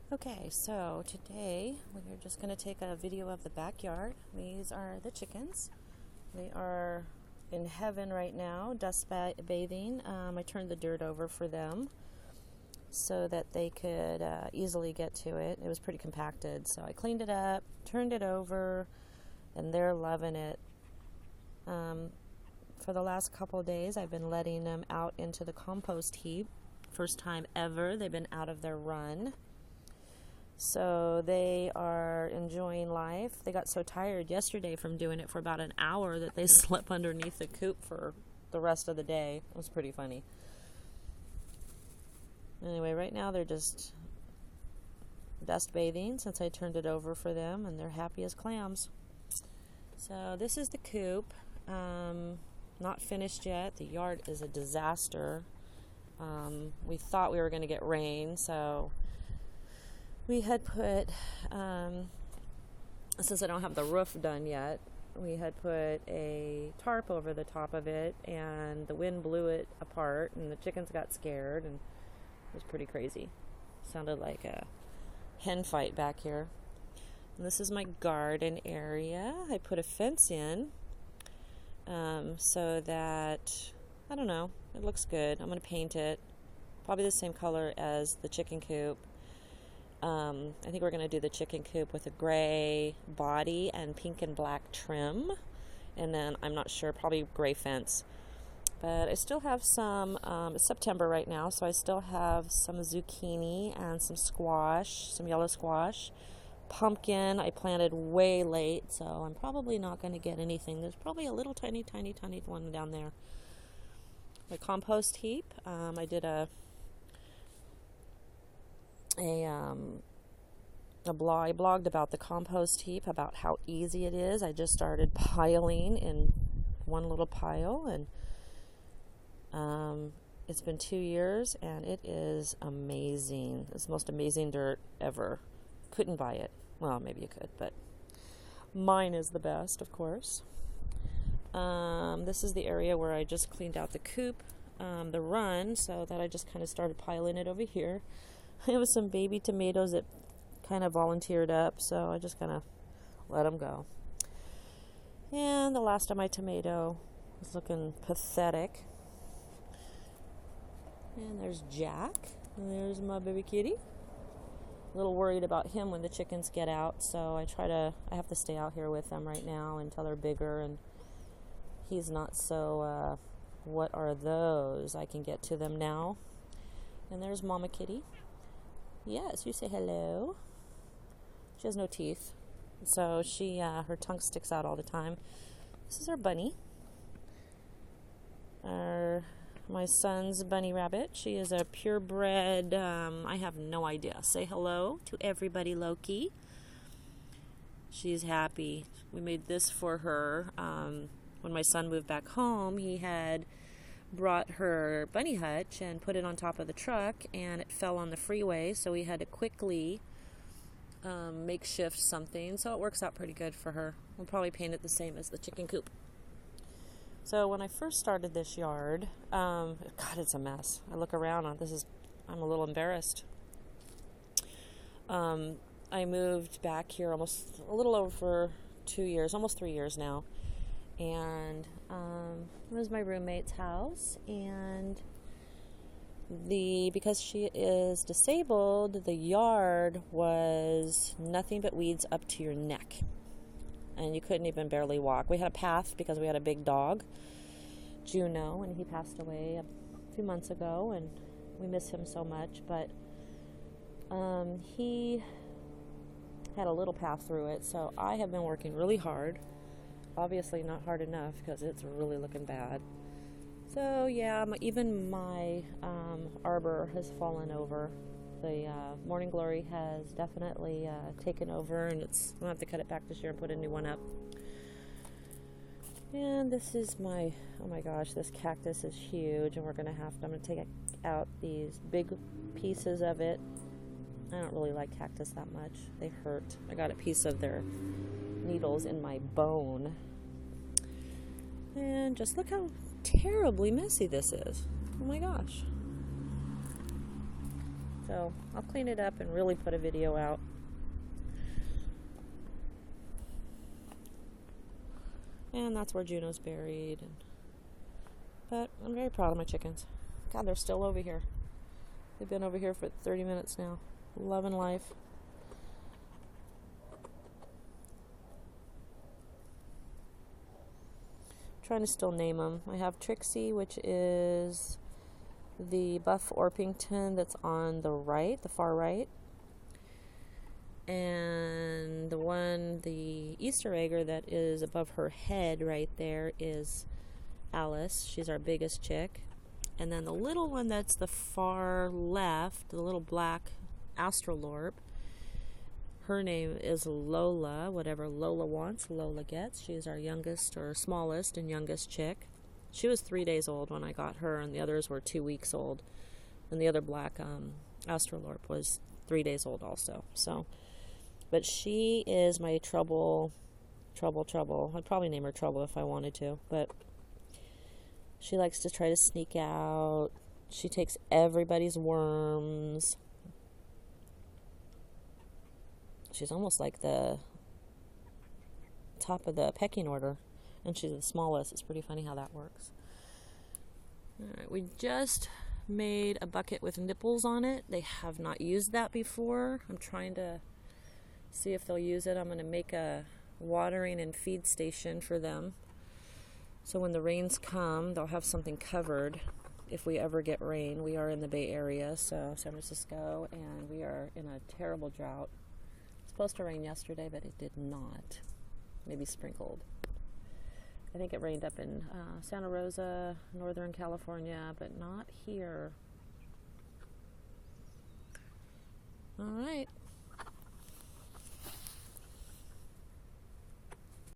Okay, so today we're just going to take a video of the backyard. These are the chickens. They are in heaven right now, dust bathing. I turned the dirt over for them so that they could easily get to it. It was pretty compacted, so I cleaned it up, turned it over, and they're loving it. For the last couple of days, I've been letting them out into the compost heap. First time ever they've been out of their run. So they are enjoying life. They got so tired yesterday from doing it for about an hour that they slept underneath the coop for the rest of the day. It was pretty funny. Anyway, right now they're just dust bathing since I turned it over for them, and they're happy as clams. So this is the coop. Not finished yet. The yard is a disaster. We thought we were going to get rain, so we had put, since I don't have the roof done yet, we had put a tarp over the top of it, and the wind blew it apart, and the chickens got scared, and it was pretty crazy. Sounded like a hen fight back here. And this is my garden area. I put a fence in so that, I don't know, it looks good. I'm going to paint it, probably the same color as the chicken coop. I think we're going to do the chicken coop with a gray body and pink and black trim, and then I'm not sure, probably gray fence. But I still have some, it's September right now, so I still have some zucchini and some squash, some yellow squash. Pumpkin I planted way late, so I'm probably not going to get anything. There's probably a little tiny one down there. My compost heap, I did a blog. I blogged about the compost heap, about how easy it is. I just started piling in one little pile, and it's been 2 years, and it is amazing. It's the most amazing dirt ever. Couldn't buy it. Well, maybe you could, but mine is the best, of course. This is the area where I just cleaned out the coop, the run, so that I just kind of started piling it over here. It was some baby tomatoes that kind of volunteered up, so I just kind of let them go. And the last of my tomato was looking pathetic. And there's Jack. And there's my baby kitty. A little worried about him when the chickens get out, so I have to stay out here with them right now until they're bigger, and he's not so, what are those? I can get to them now. And there's Mama Kitty. Yes, you say hello. She has no teeth, so her tongue sticks out all the time. This is our bunny. My son's bunny rabbit. She is a purebred, I have no idea. Say hello to everybody, Loki. She's happy. We made this for her. When my son moved back home, he had brought her bunny hutch and put it on top of the truck, and it fell on the freeway, so we had to quickly makeshift something, so it works out pretty good for her. We'll probably paint it the same as the chicken coop. So when I first started this yard, God, it's a mess. I look around, I'm a little embarrassed. I moved back here almost a little over 2 years, almost 3 years now. And it was my roommate's house, and because she is disabled, the yard was nothing but weeds up to your neck, and you couldn't even barely walk. We had a path because we had a big dog, Juno, and he passed away a few months ago, and we miss him so much, but he had a little path through it, so I have been working really hard. Obviously not hard enough because it's really looking bad. So yeah, even my arbor has fallen over. The morning glory has definitely taken over, and I'll have to cut it back this year and put a new one up. And this is oh my gosh, this cactus is huge, and I'm going to take out these big pieces of it. I don't really like cactus that much. They hurt. I got a piece of their needles in my bone. And just look how terribly messy this is. Oh my gosh. So I'll clean it up and really put a video out. And that's where Juno's buried. But I'm very proud of my chickens. God, they're still over here. They've been over here for 30 minutes now. Loving life. Trying to still name them. I have Trixie, which is the Buff Orpington that's on the right, the far right. And the Easter egger that is above her head right there is Alice. She's our biggest chick. And then the little one that's the far left, the little black astrolorp, her name is Lola. Whatever Lola wants, Lola gets. She is our youngest or smallest and youngest chick. She was 3 days old when I got her, and the others were 2 weeks old. And the other black astrolorp was 3 days old also. So, but she is my trouble. I'd probably name her Trouble if I wanted to, but she likes to try to sneak out. She takes everybody's worms. She's almost like the top of the pecking order, and she's the smallest. It's pretty funny how that works. Alright, we just made a bucket with nipples on it. They have not used that before. I'm trying to see if they'll use it. I'm going to make a watering and feed station for them. So when the rains come, they'll have something covered if we ever get rain. We are in the Bay Area, so San Francisco, and we are in a terrible drought. It's supposed to rain yesterday, but it did not. Maybe sprinkled. I think it rained up in Santa Rosa, Northern California, but not here. All right.